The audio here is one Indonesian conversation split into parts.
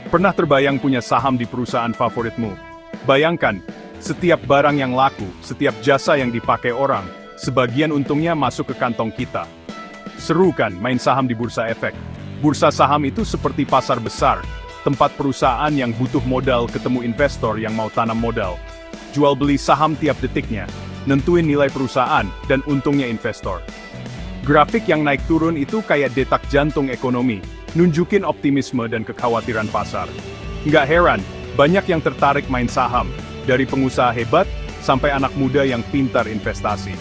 Pernah terbayang punya saham di perusahaan favoritmu? Bayangkan, setiap barang yang laku, setiap jasa yang dipakai orang, sebagian untungnya masuk ke kantong kita. Seru kan main saham di bursa efek? Bursa saham itu seperti pasar besar, tempat perusahaan yang butuh modal ketemu investor yang mau tanam modal. Jual beli saham tiap detiknya, nentuin nilai perusahaan dan untungnya investor. Grafik yang naik turun itu kayak detak jantung ekonomi, nunjukin optimisme dan kekhawatiran pasar. Nggak heran, banyak yang tertarik main saham, dari pengusaha hebat sampai anak muda yang pintar investasi.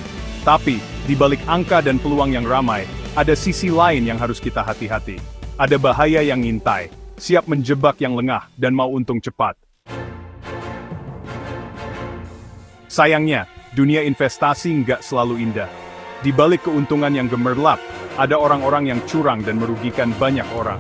Tapi, di balik angka dan peluang yang ramai, ada sisi lain yang harus kita hati-hati. Ada bahaya yang ngintai, siap menjebak yang lengah dan mau untung cepat. Sayangnya, dunia investasi nggak selalu indah. Di balik keuntungan yang gemerlap, ada orang-orang yang curang dan merugikan banyak orang.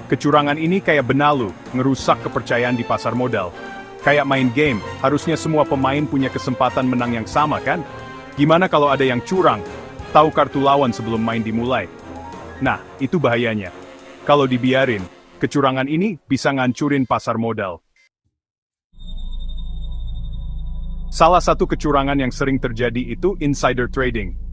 Kecurangan ini kayak benalu, ngerusak kepercayaan di pasar modal. Kayak main game, harusnya semua pemain punya kesempatan menang yang sama kan? Gimana kalau ada yang curang, tahu kartu lawan sebelum main dimulai? Nah, itu bahayanya. Kalau dibiarin, kecurangan ini bisa ngancurin pasar modal. Salah satu kecurangan yang sering terjadi itu insider trading.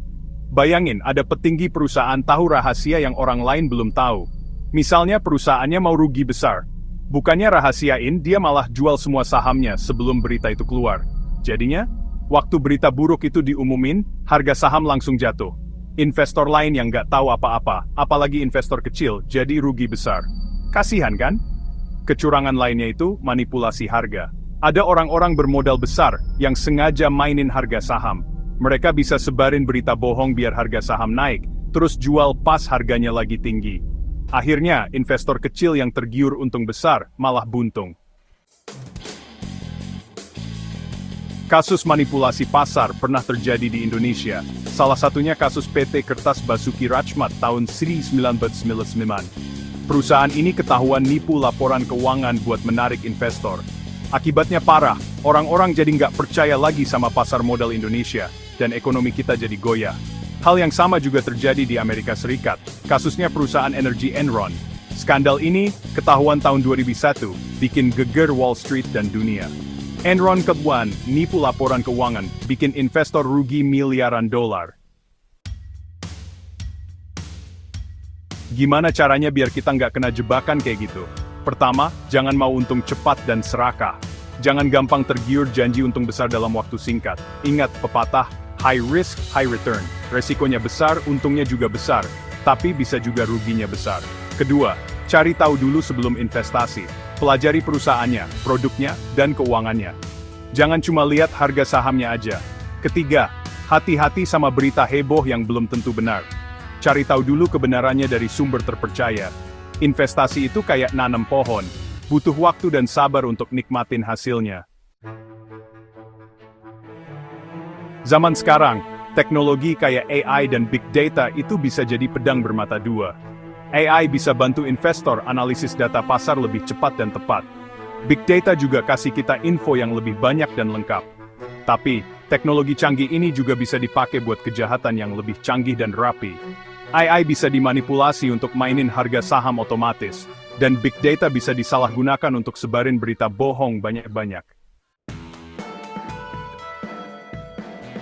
Bayangin, ada petinggi perusahaan tahu rahasia yang orang lain belum tahu. Misalnya perusahaannya mau rugi besar. Bukannya rahasiain, dia malah jual semua sahamnya sebelum berita itu keluar. Jadinya, waktu berita buruk itu diumumin, harga saham langsung jatuh. Investor lain yang nggak tahu apa-apa, apalagi investor kecil, jadi rugi besar. Kasihan kan? Kecurangan lainnya itu manipulasi harga. Ada orang-orang bermodal besar yang sengaja mainin harga saham. Mereka bisa sebarin berita bohong biar harga saham naik, terus jual pas harganya lagi tinggi. Akhirnya, investor kecil yang tergiur untung besar malah buntung. Kasus manipulasi pasar pernah terjadi di Indonesia. Salah satunya kasus PT Kertas Basuki Rachmat tahun 1999. Perusahaan ini ketahuan nipu laporan keuangan buat menarik investor. Akibatnya parah, orang-orang jadi nggak percaya lagi sama pasar modal Indonesia, dan ekonomi kita jadi goyah. Hal yang sama juga terjadi di Amerika Serikat, kasusnya perusahaan energi Enron. Skandal ini, ketahuan tahun 2001, bikin geger Wall Street dan dunia. Enron ketahuan nipu laporan keuangan, bikin investor rugi miliaran dolar. Gimana caranya biar kita nggak kena jebakan kayak gitu? Pertama, jangan mau untung cepat dan serakah. Jangan gampang tergiur janji untung besar dalam waktu singkat. Ingat pepatah, high risk, high return. Resikonya besar, untungnya juga besar. Tapi bisa juga ruginya besar. Kedua, cari tahu dulu sebelum investasi. Pelajari perusahaannya, produknya, dan keuangannya. Jangan cuma lihat harga sahamnya aja. Ketiga, hati-hati sama berita heboh yang belum tentu benar. Cari tahu dulu kebenarannya dari sumber terpercaya. Investasi itu kayak nanam pohon, butuh waktu dan sabar untuk nikmatin hasilnya. Zaman sekarang, teknologi kayak AI dan Big Data itu bisa jadi pedang bermata dua. AI bisa bantu investor analisis data pasar lebih cepat dan tepat. Big Data juga kasih kita info yang lebih banyak dan lengkap. Tapi, teknologi canggih ini juga bisa dipakai buat kejahatan yang lebih canggih dan rapi. AI bisa dimanipulasi untuk mainin harga saham otomatis, dan Big Data bisa disalahgunakan untuk sebarin berita bohong banyak-banyak.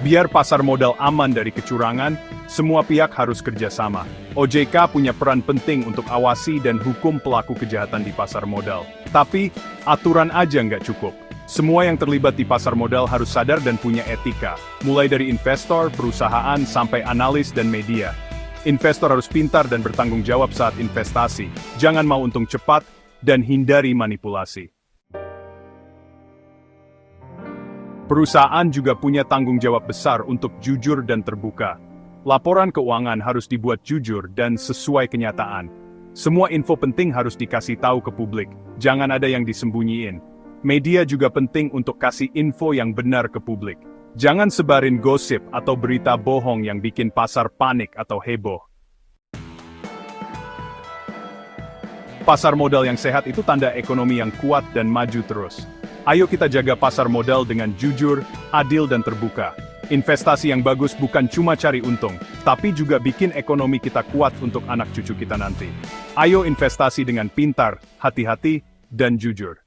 Biar pasar modal aman dari kecurangan, semua pihak harus kerjasama. OJK punya peran penting untuk awasi dan hukum pelaku kejahatan di pasar modal. Tapi, aturan aja nggak cukup. Semua yang terlibat di pasar modal harus sadar dan punya etika, mulai dari investor, perusahaan, sampai analis dan media. Investor harus pintar dan bertanggung jawab saat investasi. Jangan mau untung cepat, dan hindari manipulasi. Perusahaan juga punya tanggung jawab besar untuk jujur dan terbuka. Laporan keuangan harus dibuat jujur dan sesuai kenyataan. Semua info penting harus dikasih tahu ke publik, jangan ada yang disembunyiin. Media juga penting untuk kasih info yang benar ke publik. Jangan sebarin gosip atau berita bohong yang bikin pasar panik atau heboh. Pasar modal yang sehat itu tanda ekonomi yang kuat dan maju terus. Ayo kita jaga pasar modal dengan jujur, adil dan terbuka. Investasi yang bagus bukan cuma cari untung, tapi juga bikin ekonomi kita kuat untuk anak cucu kita nanti. Ayo investasi dengan pintar, hati-hati, dan jujur.